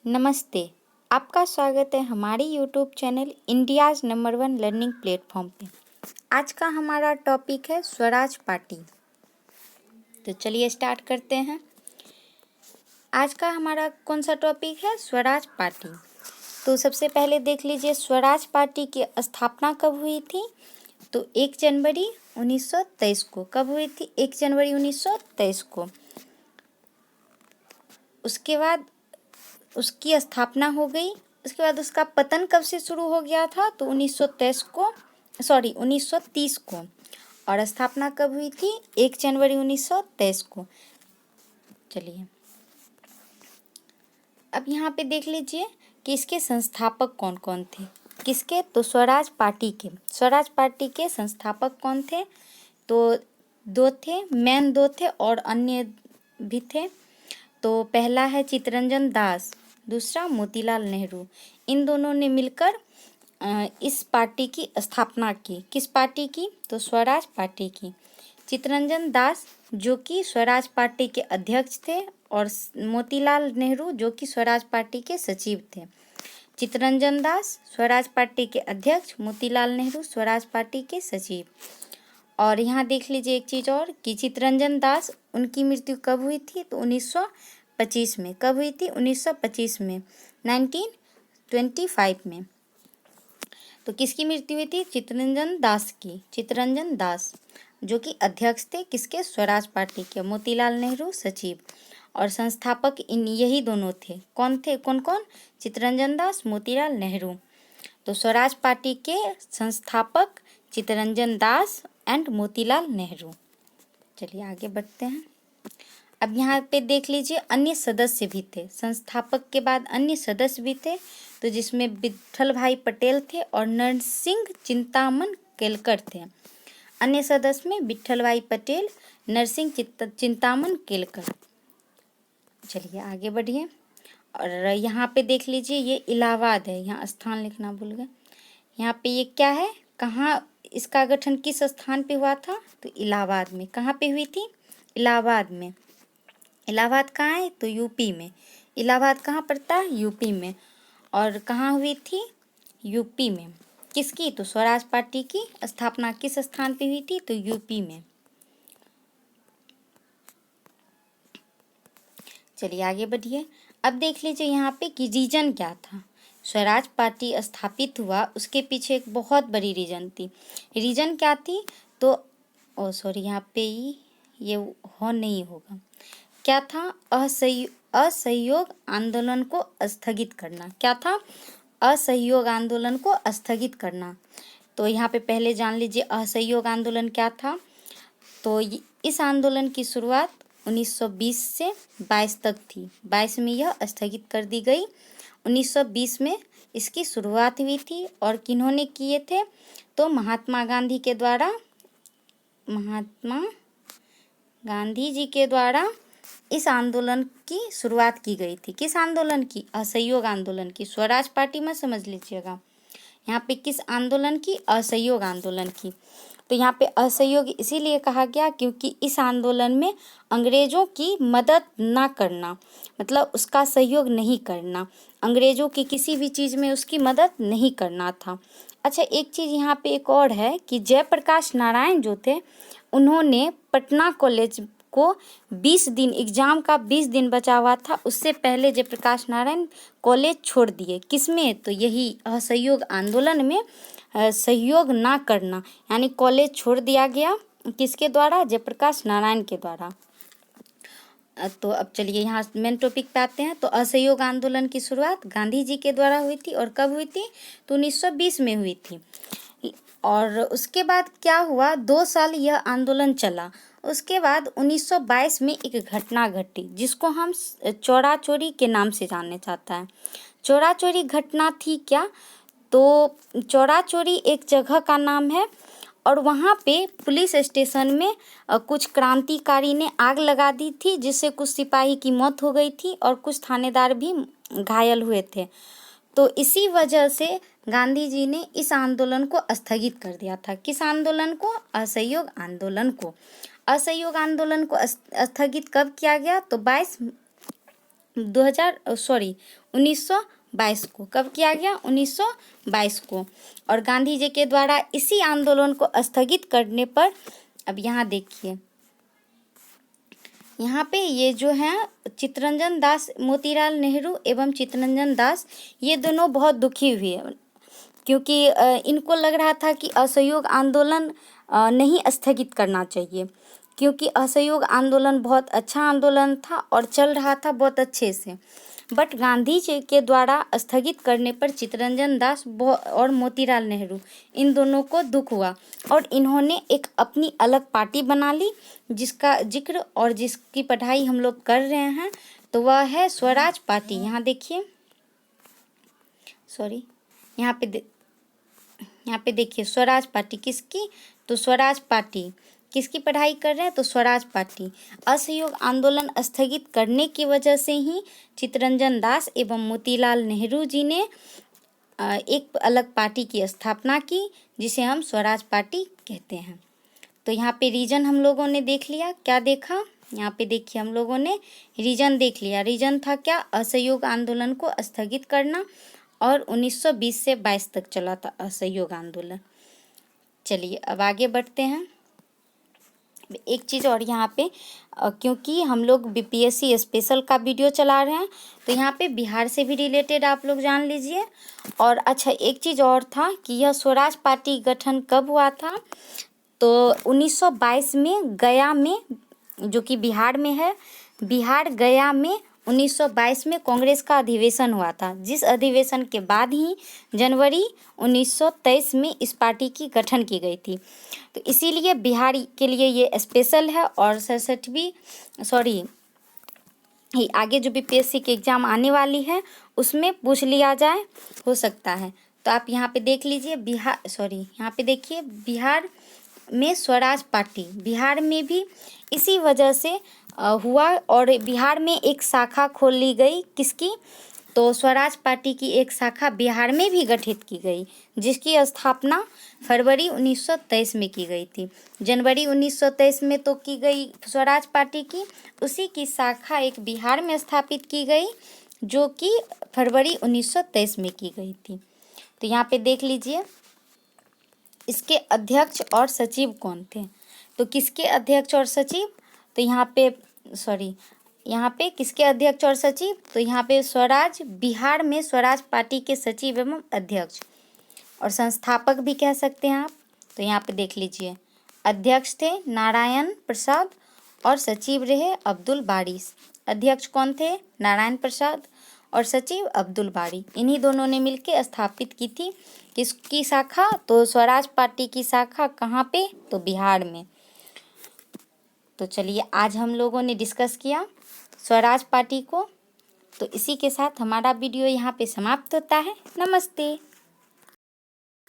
नमस्ते। आपका स्वागत है हमारे YouTube channel India's number 1 learning platform पे। आज का हमारा टॉपिक है स्वराज पार्टी। तो चलिए स्टार्ट करते हैं। आज का हमारा कौन सा टॉपिक है? स्वराज पार्टी। तो सबसे पहले देख लीजिए स्वराज पार्टी की स्थापना कब हुई थी? तो 1 जनवरी 1923 को। कब हुई थी? 1 जनवरी 1923 को। उसके बाद उसकी स्थापना हो गई। उसके बाद उसका पतन कब से शुरू हो गया था? तो 1930 को। और स्थापना कब हुई थी? 1 जनवरी 1923 को। चलिए अब यहाँ पे देख लीजिए कि इसके संस्थापक कौन कौन थे। किसके? तो स्वराज पार्टी के। स्वराज पार्टी के संस्थापक कौन थे? तो दो थे, मेन दो थे और अन्य भी थे। तो पहला है चित्तरंजन दास, दूसरा मोतीलाल नेहरू। इन दोनों ने मिलकर इस पार्टी की स्थापना की। किस पार्टी की? तो स्वराज पार्टी की। चित्तरंजन दास जो कि स्वराज पार्टी के अध्यक्ष थे और मोतीलाल नेहरू जो कि स्वराज पार्टी के सचिव थे। चित्तरंजन दास स्वराज पार्टी के अध्यक्ष, मोतीलाल नेहरू स्वराज पार्टी के सचिव। और यहाँ देख लीजिए एक चीज़ और कि चित्तरंजन दास उनकी मृत्यु कब हुई थी? तो 1925 में। कब हुई थी? 1925 में, 1925 में। तो किसकी मृत्यु हुई थी? चित्तरंजन दास की। चित्तरंजन दास जो कि अध्यक्ष थे किसके? स्वराज पार्टी के। मोतीलाल नेहरू सचिव और संस्थापक इन यही दोनों थे। कौन थे? कौन कौन? चित्तरंजन दास, मोतीलाल नेहरू। तो स्वराज पार्टी के संस्थापक चित्तरंजन दास एंड मोतीलाल नेहरू। चलिए आगे बढ़ते हैं। अब यहाँ पे देख लीजिए अन्य सदस्य भी थे। संस्थापक के बाद अन्य सदस्य भी थे, तो जिसमें विट्ठल भाई पटेल थे और नरसिंह चिंतामन केलकर थे। अन्य सदस्य में विट्ठल भाई पटेल, नरसिंह चिंतामन केलकर। चलिए आगे बढ़िए। और यहाँ पे देख लीजिए ये इलाहाबाद है, यहाँ स्थान लिखना भूल गए। यहाँ पे ये क्या है? कहाँ इसका गठन किस स्थान पे हुआ था? तो इलाहाबाद में। कहाँ पे हुई थी? इलाहाबाद में। इलाहाबाद कहाँ है? तो यूपी में। इलाहाबाद कहाँ पड़ता है? यूपी में। और कहाँ हुई थी? यूपी में। किसकी? तो स्वराज पार्टी की स्थापना किस स्थान पे हुई थी? तो यूपी में। चलिए आगे बढ़िए। अब देख लीजिए यहाँ पे कि रीजन क्या था। स्वराज पार्टी स्थापित हुआ उसके पीछे एक बहुत बड़ी रीजन थी। रीजन क्या थी? तो यहाँ पे ये हो नहीं होगा। क्या था? असहयोग आंदोलन को स्थगित करना। क्या था? असहयोग आंदोलन को स्थगित करना। तो यहाँ पे पहले जान लीजिए असहयोग आंदोलन क्या था। तो इस आंदोलन की शुरुआत 1920 से 22 तक थी। 22 में यह स्थगित कर दी गई। 1920 में इसकी शुरुआत हुई थी और किन्होंने किए थे? तो महात्मा गांधी के द्वारा, महात्मा गांधी जी के द्वारा इस आंदोलन की शुरुआत की गई थी। किस आंदोलन की? असहयोग आंदोलन की। स्वराज पार्टी में समझ लीजिएगा। यहाँ पे किस आंदोलन की? असहयोग आंदोलन की। तो यहाँ पे असहयोग इसीलिए कहा गया क्योंकि इस आंदोलन में अंग्रेजों की मदद ना करना, मतलब उसका सहयोग नहीं करना, अंग्रेजों की किसी भी चीज़ में उसकी मदद नहीं करना था। अच्छा एक चीज़ यहाँ पे एक और है कि जयप्रकाश नारायण जो थे उन्होंने पटना कॉलेज को 20 दिन, एग्जाम का 20 दिन बचा हुआ था, उससे पहले जयप्रकाश नारायण कॉलेज छोड़ दिए। किसमें? तो यही असहयोग आंदोलन में सहयोग ना करना, यानी कॉलेज छोड़ दिया गया। किसके द्वारा? जयप्रकाश नारायण के द्वारा। तो अब चलिए यहाँ मेन टॉपिक पे आते हैं। तो असहयोग आंदोलन की शुरुआत गांधी जी के द्वारा हुई थी और कब हुई थी? तो 1920 में हुई थी। और उसके बाद क्या हुआ? 2 साल यह आंदोलन चला। उसके बाद 1922 में एक घटना घटी जिसको हम चौरा चोरी के नाम से जानने चाहता है। चौरा चोरी घटना थी क्या? तो चौरा चोरी एक जगह का नाम है और वहाँ पे पुलिस स्टेशन में कुछ क्रांतिकारी ने आग लगा दी थी जिससे कुछ सिपाही की मौत हो गई थी और कुछ थानेदार भी घायल हुए थे। तो इसी वजह से गांधी जी ने इस आंदोलन को स्थगित कर दिया था। किस आंदोलन को? असहयोग आंदोलन को। असहयोग आंदोलन को स्थगित कब किया गया? तो 1922 को। कब किया गया? 1922 को। और गांधी जी के द्वारा इसी आंदोलन को स्थगित करने पर, अब यहाँ देखिए, यहाँ पे ये जो है चित्तरंजन दास, मोतीलाल नेहरू एवं चित्तरंजन दास, ये दोनों बहुत दुखी हुए, क्योंकि इनको लग रहा था कि असहयोग आंदोलन नहीं स्थगित करना चाहिए, क्योंकि असहयोग आंदोलन बहुत अच्छा आंदोलन था और चल रहा था बहुत अच्छे से। बट गांधी जी के द्वारा स्थगित करने पर चित्तरंजन दास और मोतीलाल नेहरू, इन दोनों को दुख हुआ और इन्होंने एक अपनी अलग पार्टी बना ली, जिसका जिक्र और जिसकी पढ़ाई हम लोग कर रहे हैं, तो वह है स्वराज पार्टी। यहाँ देखिए, सॉरी, यहाँ पे देखिए स्वराज पार्टी किसकी? तो स्वराज पार्टी किसकी पढ़ाई कर रहे हैं? तो स्वराज पार्टी। असहयोग आंदोलन स्थगित करने की वजह से ही चित्तरंजन दास एवं मोतीलाल नेहरू जी ने एक अलग पार्टी की स्थापना की, जिसे हम स्वराज पार्टी कहते हैं। तो यहाँ पे रीजन हम लोगों ने देख लिया। क्या देखा? यहाँ पे देखिए, हम लोगों ने रीजन देख लिया। रीजन था क्या? असहयोग आंदोलन को स्थगित करना, और 1920 से 22 तक चला था असहयोग आंदोलन। चलिए अब आगे बढ़ते हैं। एक चीज़ और यहाँ पे, क्योंकि हम लोग बीपीएससी स्पेशल का वीडियो चला रहे हैं, तो यहाँ पे बिहार से भी रिलेटेड आप लोग जान लीजिए। और अच्छा, एक चीज़ और था कि यह स्वराज पार्टी गठन कब हुआ था? तो 1922 में गया में, जो कि बिहार में है, बिहार गया में 1922 में कांग्रेस का अधिवेशन हुआ था, जिस अधिवेशन के बाद ही जनवरी 1923 में इस पार्टी की गठन की गई थी। तो इसीलिए बिहार के लिए ये स्पेशल है। और 67वीं, सॉरी, आगे जो बीपीएससी के एग्ज़ाम आने वाली है उसमें पूछ लिया जाए, हो सकता है। तो आप यहाँ पे देख लीजिए, यहाँ पे देखिए, बिहार में स्वराज पार्टी, बिहार में भी इसी वजह से हुआ, और बिहार में एक शाखा खोल ली गई। किसकी? तो स्वराज पार्टी की एक शाखा बिहार में भी गठित की गई, जिसकी स्थापना फरवरी 1923 में की गई थी। जनवरी 1923 में तो की गई स्वराज पार्टी की, उसी की शाखा एक बिहार में स्थापित की गई, जो कि फरवरी 1923 में की गई थी। तो यहाँ पे देख लीजिए, इसके अध्यक्ष और सचिव कौन थे? तो किसके अध्यक्ष और सचिव? तो यहाँ पे किसके अध्यक्ष और सचिव? तो यहाँ पे बिहार में स्वराज पार्टी के सचिव एवं अध्यक्ष, और संस्थापक भी कह सकते हैं आप। तो यहाँ पे देख लीजिए, अध्यक्ष थे नारायण प्रसाद और सचिव रहे अब्दुल बारी। अध्यक्ष कौन थे? नारायण प्रसाद, और सचिव अब्दुल बारी। इन्हीं दोनों ने मिलकर स्थापित की थी किसकी शाखा? तो स्वराज पार्टी की शाखा। कहाँ पे? तो बिहार में। तो चलिए, आज हम लोगों ने डिस्कस किया स्वराज पार्टी को। तो इसी के साथ हमारा वीडियो यहाँ पे समाप्त होता है। नमस्ते।